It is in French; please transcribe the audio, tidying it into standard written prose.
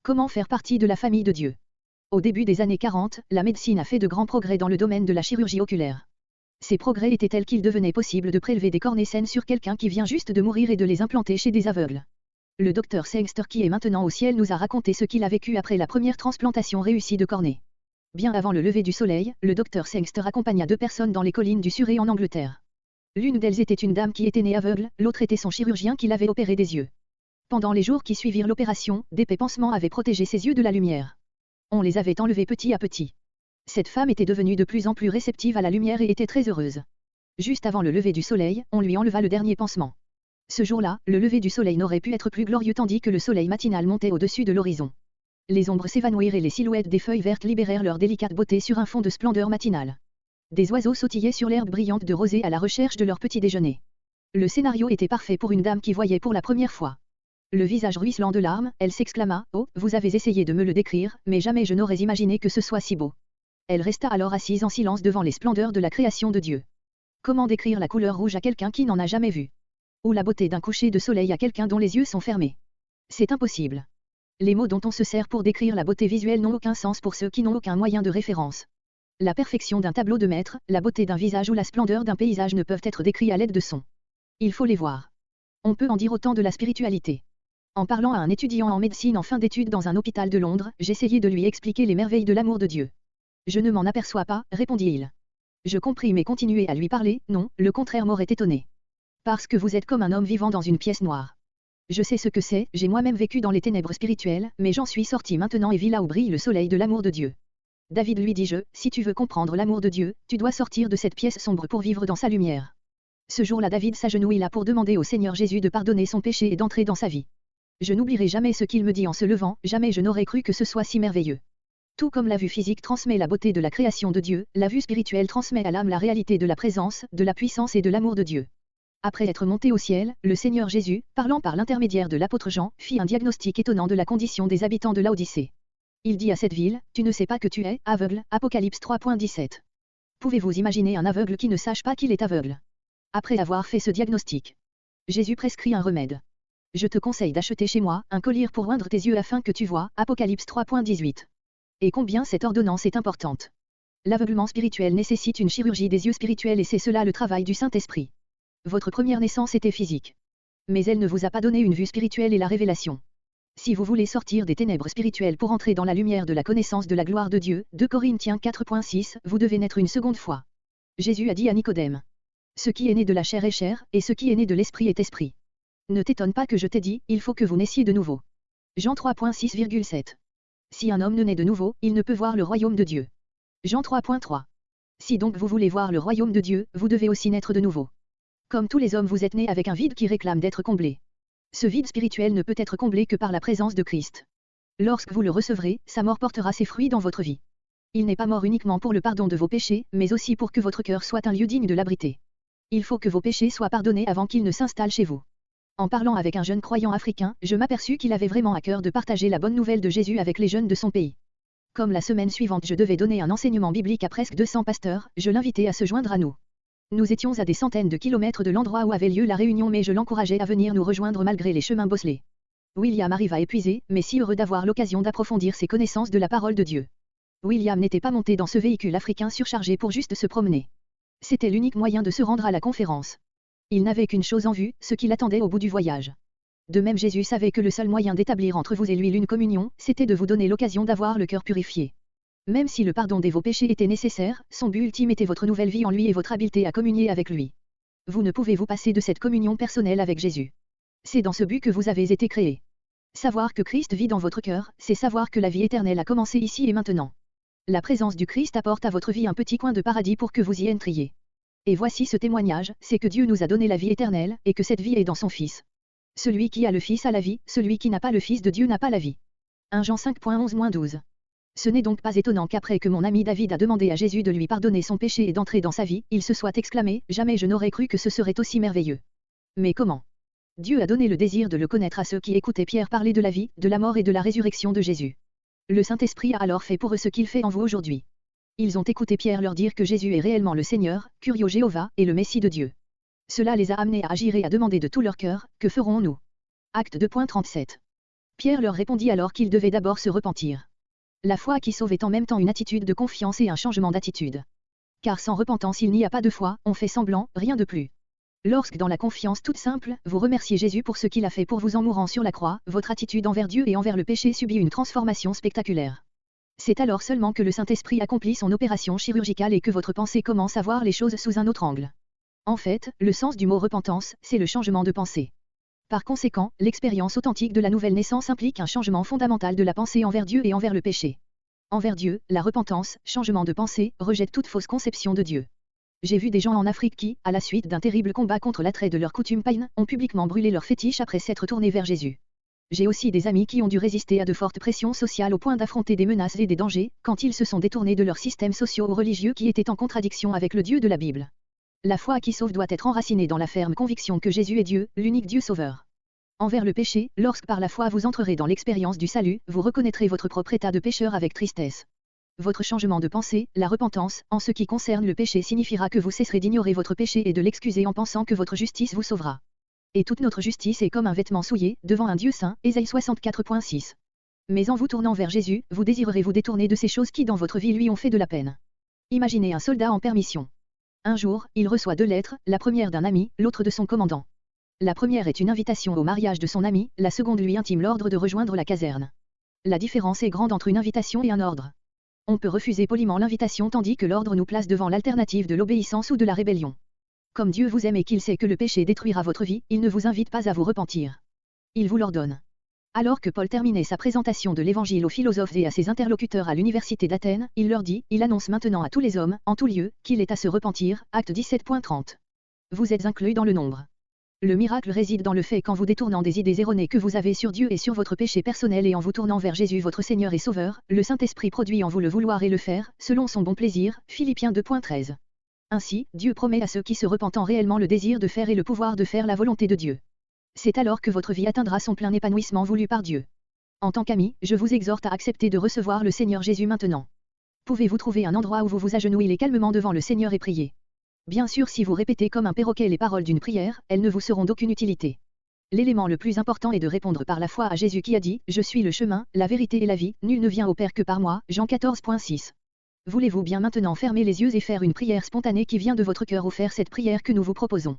Comment faire partie de la famille de Dieu? Au début des années 40, la médecine a fait de grands progrès dans le domaine de la chirurgie oculaire. Ces progrès étaient tels qu'il devenait possible de prélever des cornées saines sur quelqu'un qui vient juste de mourir et de les implanter chez des aveugles. Le docteur Sengster, qui est maintenant au ciel, nous a raconté ce qu'il a vécu après la première transplantation réussie de cornée. Bien avant le lever du soleil, le docteur Sengster accompagna 2 personnes dans les collines du Surrey en Angleterre. L'une d'elles était une dame qui était née aveugle, l'autre était son chirurgien qui l'avait opéré des yeux. Pendant les jours qui suivirent l'opération, d'épais pansements avaient protégé ses yeux de la lumière. On les avait enlevés petit à petit. Cette femme était devenue de plus en plus réceptive à la lumière et était très heureuse. Juste avant le lever du soleil, on lui enleva le dernier pansement. Ce jour-là, le lever du soleil n'aurait pu être plus glorieux tandis que le soleil matinal montait au-dessus de l'horizon. Les ombres s'évanouirent et les silhouettes des feuilles vertes libérèrent leur délicate beauté sur un fond de splendeur matinale. Des oiseaux sautillaient sur l'herbe brillante de rosée à la recherche de leur petit déjeuner. Le scénario était parfait pour une dame qui voyait pour la première fois. Le visage ruisselant de larmes, elle s'exclama « Oh, vous avez essayé de me le décrire, mais jamais je n'aurais imaginé que ce soit si beau. » Elle resta alors assise en silence devant les splendeurs de la création de Dieu. Comment décrire la couleur rouge à quelqu'un qui n'en a jamais vu? Ou la beauté d'un coucher de soleil à quelqu'un dont les yeux sont fermés? C'est impossible. Les mots dont on se sert pour décrire la beauté visuelle n'ont aucun sens pour ceux qui n'ont aucun moyen de référence. La perfection d'un tableau de maître, la beauté d'un visage ou la splendeur d'un paysage ne peuvent être décrits à l'aide de sons. Il faut les voir. On peut en dire autant de la spiritualité. En parlant à un étudiant en médecine en fin d'études dans un hôpital de Londres, j'essayais de lui expliquer les merveilles de l'amour de Dieu. Je ne m'en aperçois pas, répondit-il. Je compris mais continuer à lui parler, non, le contraire m'aurait étonné. Parce que vous êtes comme un homme vivant dans une pièce noire. Je sais ce que c'est, j'ai moi-même vécu dans les ténèbres spirituelles, mais j'en suis sorti maintenant et vis là où brille le soleil de l'amour de Dieu. David, lui dis-je, si tu veux comprendre l'amour de Dieu, tu dois sortir de cette pièce sombre pour vivre dans sa lumière. Ce jour-là, David s'agenouilla pour demander au Seigneur Jésus de pardonner son péché et d'entrer dans sa vie. Je n'oublierai jamais ce qu'il me dit en se levant, jamais je n'aurais cru que ce soit si merveilleux. Tout comme la vue physique transmet la beauté de la création de Dieu, la vue spirituelle transmet à l'âme la réalité de la présence, de la puissance et de l'amour de Dieu. Après être monté au ciel, le Seigneur Jésus, parlant par l'intermédiaire de l'apôtre Jean, fit un diagnostic étonnant de la condition des habitants de Laodicée. Il dit à cette ville, « Tu ne sais pas que tu es aveugle » Apocalypse 3.17. Pouvez-vous imaginer un aveugle qui ne sache pas qu'il est aveugle? Après avoir fait ce diagnostic, Jésus prescrit un remède. Je te conseille d'acheter chez moi un collier pour oindre tes yeux afin que tu vois, Apocalypse 3.18. Et combien cette ordonnance est importante. L'aveuglement spirituel nécessite une chirurgie des yeux spirituels et c'est cela le travail du Saint-Esprit. Votre première naissance était physique. Mais elle ne vous a pas donné une vue spirituelle et la révélation. Si vous voulez sortir des ténèbres spirituelles pour entrer dans la lumière de la connaissance de la gloire de Dieu, 2 Corinthiens 4.6, vous devez naître une seconde fois. Jésus a dit à Nicodème. Ce qui est né de la chair est chair, et ce qui est né de l'esprit est esprit. Ne t'étonne pas que je t'ai dit, il faut que vous naissiez de nouveau. Jean 3.6,7. Si un homme ne naît de nouveau, il ne peut voir le royaume de Dieu. Jean 3.3. Si donc vous voulez voir le royaume de Dieu, vous devez aussi naître de nouveau. Comme tous les hommes, vous êtes nés avec un vide qui réclame d'être comblé. Ce vide spirituel ne peut être comblé que par la présence de Christ. Lorsque vous le recevrez, sa mort portera ses fruits dans votre vie. Il n'est pas mort uniquement pour le pardon de vos péchés, mais aussi pour que votre cœur soit un lieu digne de l'abriter. Il faut que vos péchés soient pardonnés avant qu'ils ne s'installent chez vous. En parlant avec un jeune croyant africain, je m'aperçus qu'il avait vraiment à cœur de partager la bonne nouvelle de Jésus avec les jeunes de son pays. Comme la semaine suivante je devais donner un enseignement biblique à presque 200 pasteurs, je l'invitais à se joindre à nous. Nous étions à des centaines de kilomètres de l'endroit où avait lieu la réunion mais je l'encourageais à venir nous rejoindre malgré les chemins bosselés. William arriva épuisé, mais si heureux d'avoir l'occasion d'approfondir ses connaissances de la parole de Dieu. William n'était pas monté dans ce véhicule africain surchargé pour juste se promener. C'était l'unique moyen de se rendre à la conférence. Il n'avait qu'une chose en vue, ce qui l'attendait au bout du voyage. De même Jésus savait que le seul moyen d'établir entre vous et lui l'une communion, c'était de vous donner l'occasion d'avoir le cœur purifié. Même si le pardon de vos péchés était nécessaire, son but ultime était votre nouvelle vie en lui et votre habileté à communier avec lui. Vous ne pouvez vous passer de cette communion personnelle avec Jésus. C'est dans ce but que vous avez été créés. Savoir que Christ vit dans votre cœur, c'est savoir que la vie éternelle a commencé ici et maintenant. La présence du Christ apporte à votre vie un petit coin de paradis pour que vous y entriez. Et voici ce témoignage, c'est que Dieu nous a donné la vie éternelle, et que cette vie est dans son Fils. Celui qui a le Fils a la vie, celui qui n'a pas le Fils de Dieu n'a pas la vie. 1 Jean 5.11-12. Ce n'est donc pas étonnant qu'après que mon ami David a demandé à Jésus de lui pardonner son péché et d'entrer dans sa vie, il se soit exclamé « Jamais je n'aurais cru que ce serait aussi merveilleux ». Mais comment? Dieu a donné le désir de le connaître à ceux qui écoutaient Pierre parler de la vie, de la mort et de la résurrection de Jésus. Le Saint-Esprit a alors fait pour eux ce qu'il fait en vous aujourd'hui. Ils ont écouté Pierre leur dire que Jésus est réellement le Seigneur, Curio Jéhovah, et le Messie de Dieu. Cela les a amenés à agir et à demander de tout leur cœur, que ferons-nous? Acte 2.37. Pierre leur répondit alors qu'ils devaient d'abord se repentir. La foi qui sauve est en même temps une attitude de confiance et un changement d'attitude. Car sans repentance il n'y a pas de foi, on fait semblant, rien de plus. Lorsque dans la confiance toute simple, vous remerciez Jésus pour ce qu'il a fait pour vous en mourant sur la croix, votre attitude envers Dieu et envers le péché subit une transformation spectaculaire. C'est alors seulement que le Saint-Esprit accomplit son opération chirurgicale et que votre pensée commence à voir les choses sous un autre angle. En fait, le sens du mot repentance, c'est le changement de pensée. Par conséquent, l'expérience authentique de la nouvelle naissance implique un changement fondamental de la pensée envers Dieu et envers le péché. Envers Dieu, la repentance, changement de pensée, rejette toute fausse conception de Dieu. J'ai vu des gens en Afrique qui, à la suite d'un terrible combat contre l'attrait de leurs coutumes païennes, ont publiquement brûlé leurs fétiches après s'être tournés vers Jésus. J'ai aussi des amis qui ont dû résister à de fortes pressions sociales au point d'affronter des menaces et des dangers, quand ils se sont détournés de leurs systèmes sociaux ou religieux qui étaient en contradiction avec le Dieu de la Bible. La foi qui sauve doit être enracinée dans la ferme conviction que Jésus est Dieu, l'unique Dieu sauveur. Envers le péché, lorsque par la foi vous entrerez dans l'expérience du salut, vous reconnaîtrez votre propre état de pécheur avec tristesse. Votre changement de pensée, la repentance, en ce qui concerne le péché signifiera que vous cesserez d'ignorer votre péché et de l'excuser en pensant que votre justice vous sauvera. Et toute notre justice est comme un vêtement souillé, devant un Dieu saint, Ésaïe 64.6. Mais en vous tournant vers Jésus, vous désirerez vous détourner de ces choses qui dans votre vie lui ont fait de la peine. Imaginez un soldat en permission. Un jour, il reçoit 2 lettres, la première d'un ami, l'autre de son commandant. La première est une invitation au mariage de son ami, la seconde lui intime l'ordre de rejoindre la caserne. La différence est grande entre une invitation et un ordre. On peut refuser poliment l'invitation tandis que l'ordre nous place devant l'alternative de l'obéissance ou de la rébellion. Comme Dieu vous aime et qu'il sait que le péché détruira votre vie, il ne vous invite pas à vous repentir. Il vous l'ordonne. Alors que Paul terminait sa présentation de l'Évangile aux philosophes et à ses interlocuteurs à l'université d'Athènes, il leur dit, il annonce maintenant à tous les hommes, en tout lieu, qu'il est à se repentir, acte 17.30. Vous êtes inclus dans le nombre. Le miracle réside dans le fait qu'en vous détournant des idées erronées que vous avez sur Dieu et sur votre péché personnel et en vous tournant vers Jésus votre Seigneur et Sauveur, le Saint-Esprit produit en vous le vouloir et le faire, selon son bon plaisir, Philippiens 2.13. Ainsi, Dieu promet à ceux qui se repentent réellement le désir de faire et le pouvoir de faire la volonté de Dieu. C'est alors que votre vie atteindra son plein épanouissement voulu par Dieu. En tant qu'ami, je vous exhorte à accepter de recevoir le Seigneur Jésus maintenant. Pouvez-vous trouver un endroit où vous vous agenouillez calmement devant le Seigneur et prier? Bien sûr, si vous répétez comme un perroquet les paroles d'une prière, elles ne vous seront d'aucune utilité. L'élément le plus important est de répondre par la foi à Jésus qui a dit, je suis le chemin, la vérité et la vie, nul ne vient au Père que par moi, Jean 14.6. Voulez-vous bien maintenant fermer les yeux et faire une prière spontanée qui vient de votre cœur ou faire cette prière que nous vous proposons?